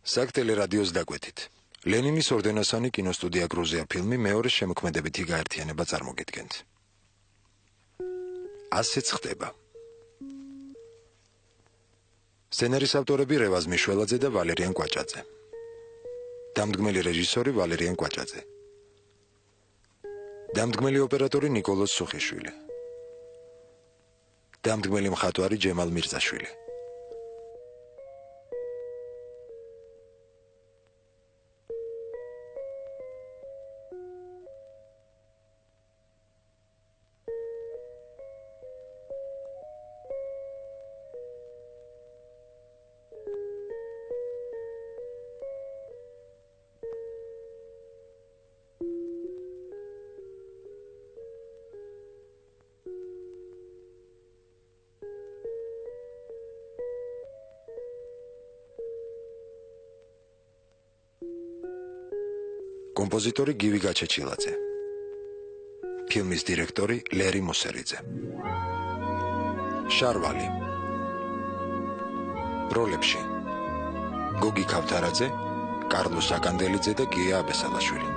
Საქმე რადიოს დაკვეთით. ლენინის ორდენოსანი კინოსტუდია გრუზია ფილმი მეორე შემოქმედებითი გაერთიანება წარმოგიდგენთ. ასეც ხდება. სცენარის ავტორები რევაზ მიშველაძე და ვალერიან კვაჭაძე. დამდგმელი რეჟისორი ვალერიან კვაჭაძე. დამდგმელი ოპერატორი ნიკოლოზ სუხიშვილი. დამდგმელი მხატვარი ჯემალ მირზაშვილი. კომპოზიტორი გივი გაჩეჩილაძე. ფილმის დირექტორი ლერი მოსერიძე. შარვალი. როლებში გოგი ქავთარაძე, კარლოს აკანდელიძე და გია აბესალაშვილი.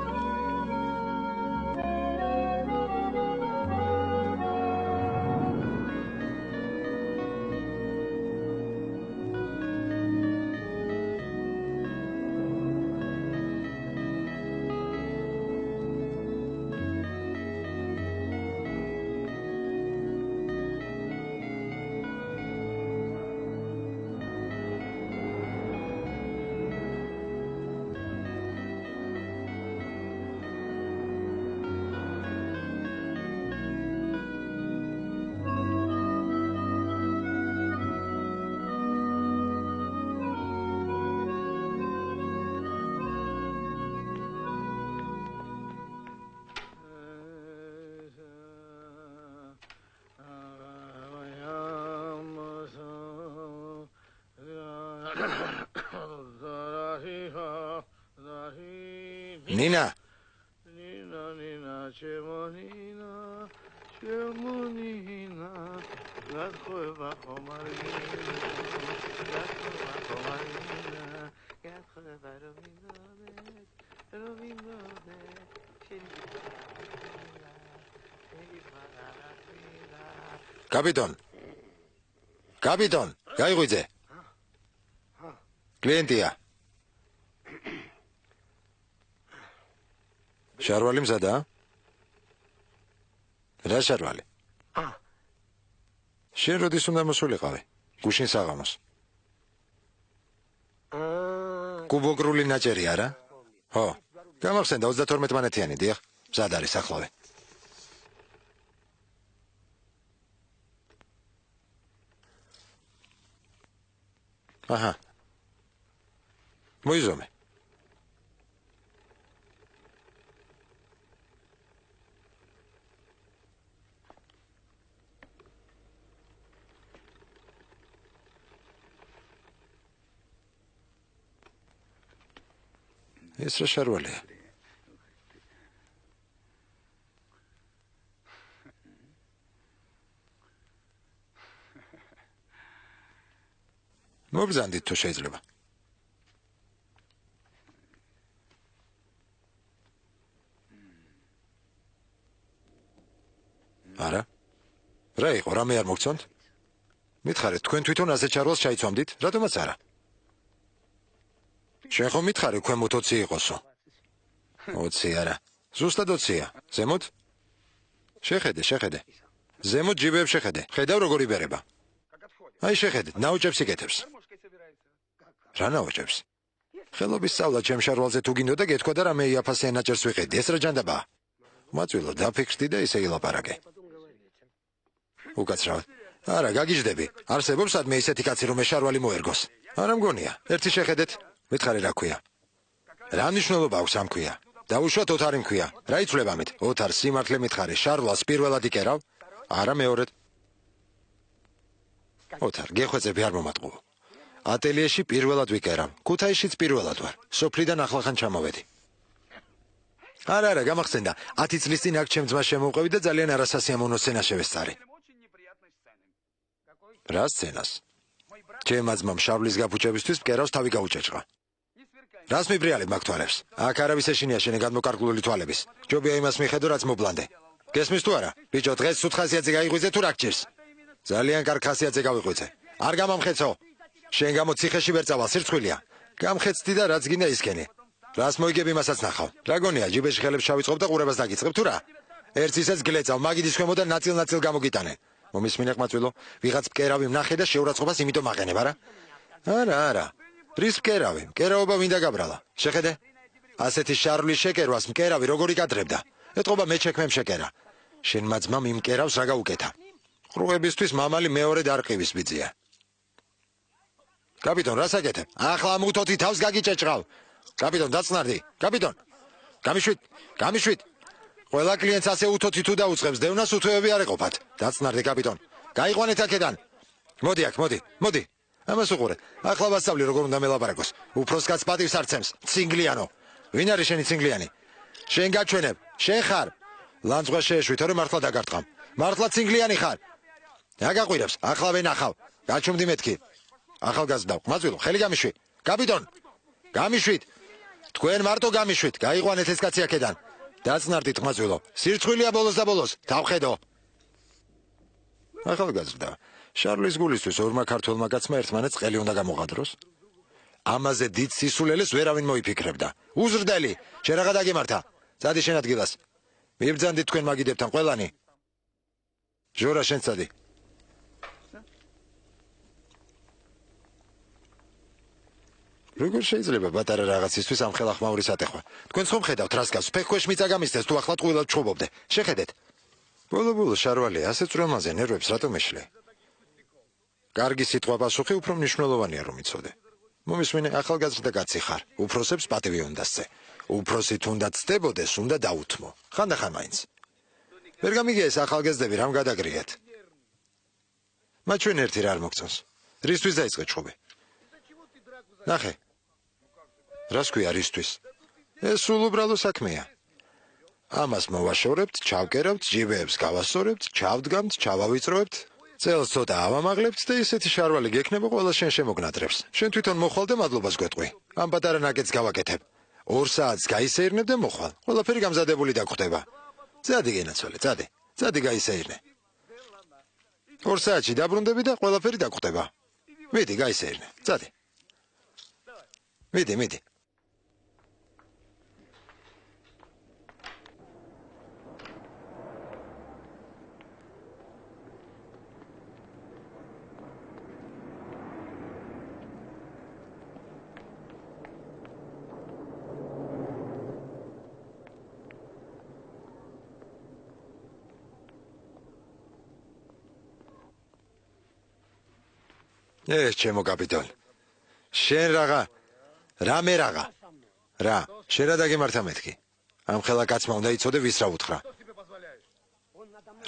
ნინა კაპიტონ გაიღვიძე კლიენტია შარვალი მზადა? რა შარვალი? შენ როდის უნდა მოსულიყავი? გუშინ საღამოს. კუბოგრული ნაჭერი არა? ხო. გამახსენდა 32 მანეთიანი, დიახ. მზად არის ახლავე. აჰა. მოიზომე. ეს რა შარვალია? მოგზანდით თუ შეიძლება. არა? რა იყო, რამე არ მოგწონთ? მითხარით, თქვენ თვითონ ასე ჩარვალს ჩაიცვამდით? რატომაც არა? შენ ხომ მითხარი ქვემოთ 20 იყოსო? 20 არა. ზუსტად 20-ია. ზემოთ? შეხედე. ზემოთ ჯიბებს შეხედე. ხედავ როგორ იბერება. აი შეხედე, ნაოჭებს იკეთებს. რა ნაოჭებს? ხელობის სწავლა ჩემ შარვალზე თუ გინდოდა გეთქვა და რამე იაფასიან ნაჭერს ვიყიდი. ეს რა ჯანდაბაა? მაწვილო, დაფიქრდი და ისე ილაპარაკე. უკაცრავად. არა, გაგიჟდები. არსებობს სადმე ისეთი კაცი რომ შარვალი მოერგოს. არა მგონია. ერთი შეხედეთ. მითხარი რა ქვია? რა მნიშვნელობა აქვს ამ ქვია? დაუშვათ ოთარი მქვია. რა იცვლება ამით? ოთარ სიმართლე მითხარი, შარვალს პირველად იკერავ? არა მეორედ. ოთარ, გეხვეწები არ მომატყუო. ატელიეში პირველად ვიკერავ. ქუთაისშიც პირველად ვარ. სოფლიდან ახლახან ჩამოვედი. არა, გამახსენდა. 10 წლის წინ აქ ჩემ ძმას შემოვყევი და ძალიან არასასიამოვნო სცენა შევესწარი. რა სცენას? ჩემ ძმამ შავლის გაფუჭებისთვის მკერავს თავი გაუჭეჭყა. რას მიბრიალებ მაგ თვალებს? აქ არავის ეშინია შენი გადმოკარგლული თვალების. ჯობია იმას მიხედო, რაც მობლანდე. გესმის თუ არა? ბიჭო, დღეს სუთ ხასიათზე გაიღვიძე თუ რა გჭირს? ძალიან კარგ ხასიათზე გავიღვიძე. არ გამამხეცო. შენ გამო ციხეში ვერ წავალ, სირცხვილია. გამხეცდი და რაც გინდა ისქენი. რას მოიგები მასაც ნახავ. რა გონია, ჯიბეში ხელებს შავიწყობ და ყურებას დაგიწყებ თუ რა? ერთ ისეც გლეწავ, მაგიდის ქვემოდან ნაწილ-ნაწილ გამოგიტანე. მომისმინე ყმაწვილო, ვიღაც მკერავი ვნახე და შეურაცხყოფას იმიტომ აყენებ, არა? არა. რის მკერავი? მკერავობა მინდა გაბრალა. შეხედე? ასეთი შარვლის შეკერვას მკერავი როგორი კადრებდა? ეთყობა მე შექმემ შეკერა. შენმა ძმამ იმ მკერავს რა გაუკეთა? ყრუებისთვის მამალი მეორედ არ ყივის ბიძია. კაპიტონ, რა საკეთებ? ახლა ამ უთოთი თავს გაგიჭეჭყავ. კაპიტონ, დაწნარდი. კაპიტონ. გამიშვით. ყველა კლიენტს ასე უთოთი თუ დაუწყებს, დევნას უთოები არ ეყოფათ. დაწნარდი, კაპიტონ. გაიყვანეთ აქედან. მოდი აქ, მოდი. ამას უყურე. ახლა ვასწავლი როგორ უნდა მელაპარაკოს. უფროს კაცს პატივს არცემს. ცინგლიანო. ვინ არის შენი ცინგლიანი? შენ გაჩვენებ. შენ ხარ. ლანძღვა შეეშვით, რომ მართლა დაგარტყამ. მართლა ცინგლიანი ხარ. რა გაყვირებს? ახლა ვენახავ. გაჩუმდი მეთქი. ახალგაზრდა, ყმაწვილო, ხელი გამიშვი. კაპიტონ. გამიშვით. თქვენ მარტო გამიშვით. გაიყვანეთ ეს კაცი აქედან. დაწნარდით, ყმაწვილო. სირცხვილია ბოლოს და ბოლოს. თავხედო. ახალგაზრდა, შარლის გულისთვის ორმა ქართველმა კაცმა ერთმანეთს ყელი უნდა გამოღადროს. ამაზე დიდ სისულელეს ვერავინ მოიფიქრებდა. უზრდელი, შენ რაღა დაგემართა. წადი შენ ადგილას. მიბრძანდით თქვენ მაგიდებთან ყველანი. ჟორა, შენ წადი. როგორ შეიძლება პატარა რაღაცისთვის ამ ხელახმაურის ატეხვა? თქვენ ხომ ხედავთ რას გავს? ფეხქვეშ მიწა გამისდეს თუ ახლა ტყუილად ჩხუბობდე. შეხედეთ. ბოლო შარვალი, ასე წვრილმაზე ნერვებს რატომ ეშლე? კარგი სიტყვა პასუხი უფრო მნიშვნელოვანია რომ იცოდე. მომისმინე, ახალგაზრდა კაცი ხარ. უფროსებს პატივი უნდა სცე. უფროსი თუნდაც ცდებოდეს, უნდა დაუთმო. ხანდახან მაინც. ვერ გამიგია ეს ახალგაზრდები რამ გადაგრიათ? მათ ჩვენ ერთი რა არ მოგწონს. რისთვის დაიწყე ჩხუბი? ნახე. რას ქვია რისთვის? ეს სულ უბრალო საქმეა. ამას მოვაშორებთ, ჩავკერავთ, ჯიბეებს გავასწორებთ, ჩავდგამთ, ჩავავიწროებთ. წელს ცოტა ავამაღლებთ და ისეთი შარვალი გექნება ყველა შენ შემოგნადრებს. შენ თვითონ მოხვალ და მადლობას გვეტყვი. ამ პატარა ნაკეთს გავაკეთებ. 2 საათს გაისეირნებ და მოხვალ. ყველაფერი გამზადებული დაგხვდება. წადი გენაცვალე, წადი. წადი გაისეირნე. 2 საათში დაბრუნდები და ყველაფერი დაგხვდება. მიდი გაისეირნე. წადი. მიდი. ჩემო კაპიტონ. შენ რამე რა, შენ რა დაგემართა მეთქი? ამ ხელა კაცმა უნდა იცოდე ვის რა უთხრა.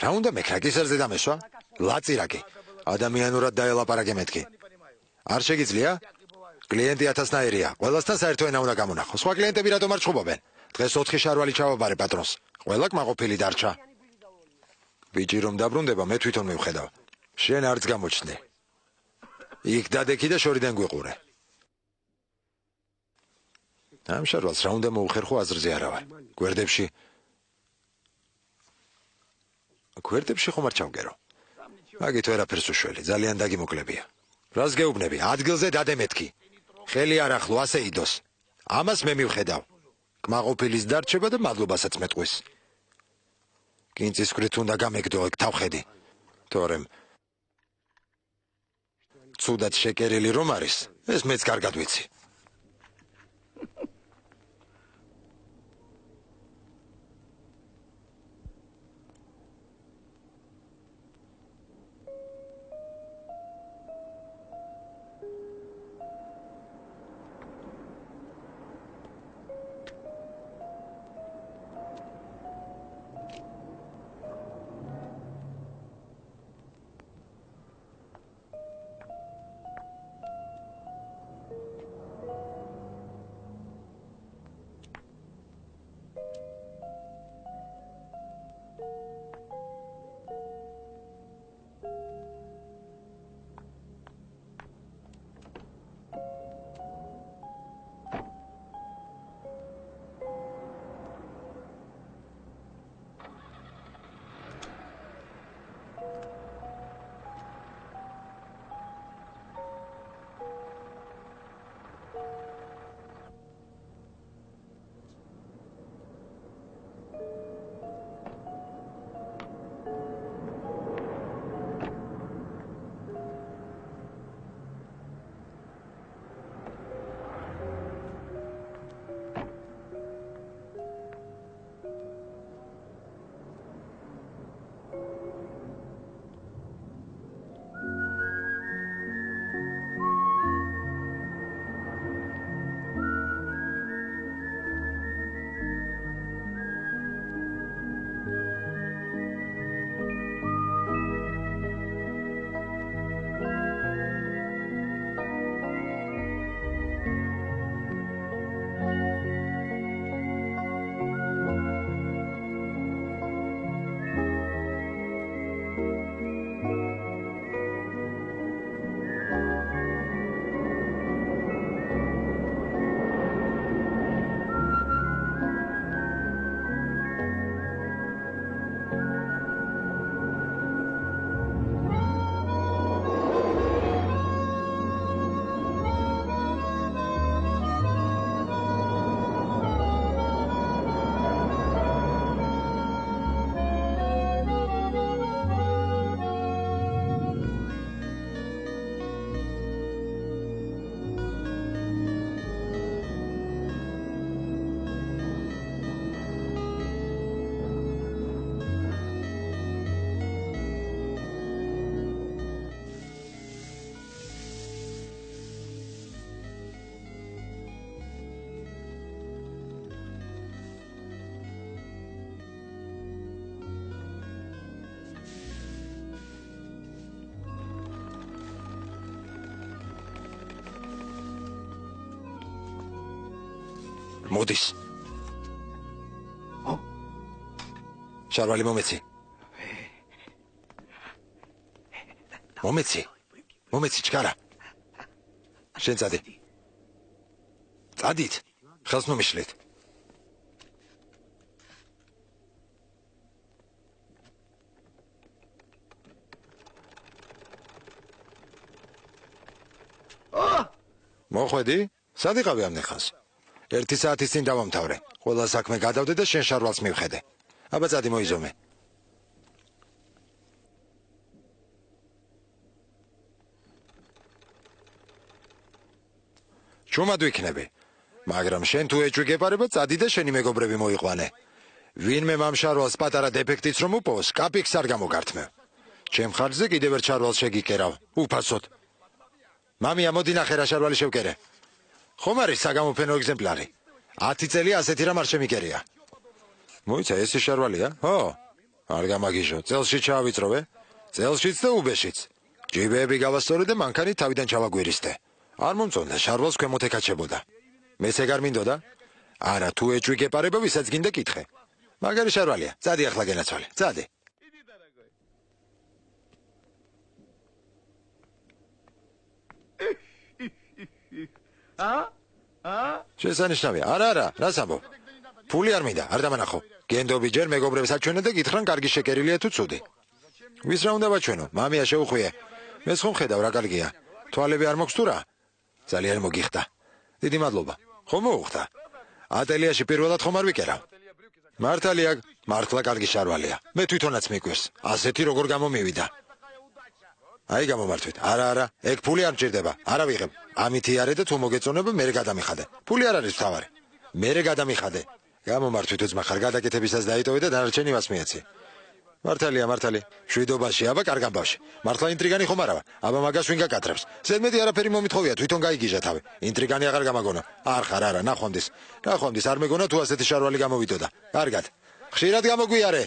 რა უნდა მეკრა კისერზე დამესვა? ლაწირაკი. ადამიანურად დაელაპარაკე მეთქი. არ შეგიძლია? კლიენტი 1000-ნაირია. ყველასთან საერთო ენა უნდა გამონახო. სხვა კლიენტები რატომ არ ჩხუბობენ? დღეს 4 შარვალი ჩავაბარე პატრონს. ყველა კმაყოფილი დარჩა. ბიჭი რომ დაბრუნდება, მე თვითონ მივხედავ. შენ არც გამოჩნდი. იქ დადექი და შორიდან გვიყურე. ამ შარვალს რა უნდა მოუხერხო აზრზე არა ვარ. გვერდებში ხომ არ ჩავგერო. მაგით ვერაფერს უშველი, ძალიან დაგიმოკლებია. რას გეუბნები? ადგილზე დადემეთქი. ხელი არ ახლო, ასე იდოს. ამას მე მივხედავ. კმაყოფილის დარჩება და მადლობასაც მეტყვის. კინწის ქვით უნდა გამეგდო ეგ თავხედი. თორემ ცუდად შეკერილი რომ არის, ეს მეც კარგად ვიცი. მოდის. შარვალი მომეცი. მომეცი ჩქარა. შენ წადი. წადით. ხელს ნომიშლეთ. მოხვედი? სად იყავი ამდენ ხანს? 1 საათის წინ დავამთავრე. ყველა საქმე გადავდე და შენ შარვალს მივხედე. აბა წადი მოიზომე. ჩუმად ვიქნები. მაგრამ შენ თუ ეჭვი გეპარება, წადი და შენი მეგობრები მოიყვანე. ვინმე მამ შარვალს პატარა დეფექტიც რომ უპოვოს, კაპიქს არ გამოგართმევ. ჩემ ხარჯზე კიდევ ერთ შარვალს შეგიკერავ. უფასოდ. მამია, მოდი ნახე რა შარვალი შევკერე. ხომ არის საგამოფენო ეგზემპლარი? 10 წელი ასეთი რამ არ შემიკერია. მოიცა, ეს შარვალია? ხო. არ გამაგიჟო, წელში ჩაავიწროვე. წელშიც და უბეშიც. ჯიბეები გავასწორე და მანქანი თავიდან ჩავაგვირისდე. არ მომწონდა, შარვალს ქვემოთ ეკაჩებოდა. მეც ეგ არ მინდოდა? არა, თუ ეჭვი გეპარება, ვისაც გინდა კითხე. მაგარი შარვალია, წადი ახლა გენაცვალე, წადი. შესანიშნავია, არა, რას ამბობ? ფული არ მინდა, არ დამანახო. გენდობი ჯერ მეგობრებს აჩვენე და გითხრან კარგი შეკერილია თუ ცუდი. ვის რა უნდა ვაჩვენო? მამია შეუხვიე. მეც ხომ ხედავ რა კარგია. თვალები არ მოქვს თუ რა? ძალიან მოგიხდა. დიდი მადლობა. ხომ მოუხდა? ატელიაში პირველად ხომ არ ვიკერავ? მართალია, მართლა კარგი შარვალია. მე თვითონაც მიკვირს. ასეთი როგორ გამომივიდა. აი გამომართვით. არა, ეგ ფული არ მჭირდება. არა ვიღებ. ამით იარე და თუ მოგეწონება, მერე გადამიხადე. ფული არ არის მთავარი. მერე გადამიხადე. გამომართვით უძმა ხარ, გადაკეთებისას დაიტოვე და დანარჩენი მას მიეცი. მართალია, შვიდობაში, აბა კარგ ამბავში. მართლა ინტრიგანი ხომ არა? აბა მაგას ვინ გაკატრებს? ზედმეტი არაფერი მომითხოვია, თვითონ გაიგიჟა თავი. ინტრიგანი აღარ გამაგონა. არ ხარ, არა, ნახვამდის. არ მეგონა თუ ასეთი შარვალი გამოვიდოდა. კარგად. ხშირად გამოგვიარე.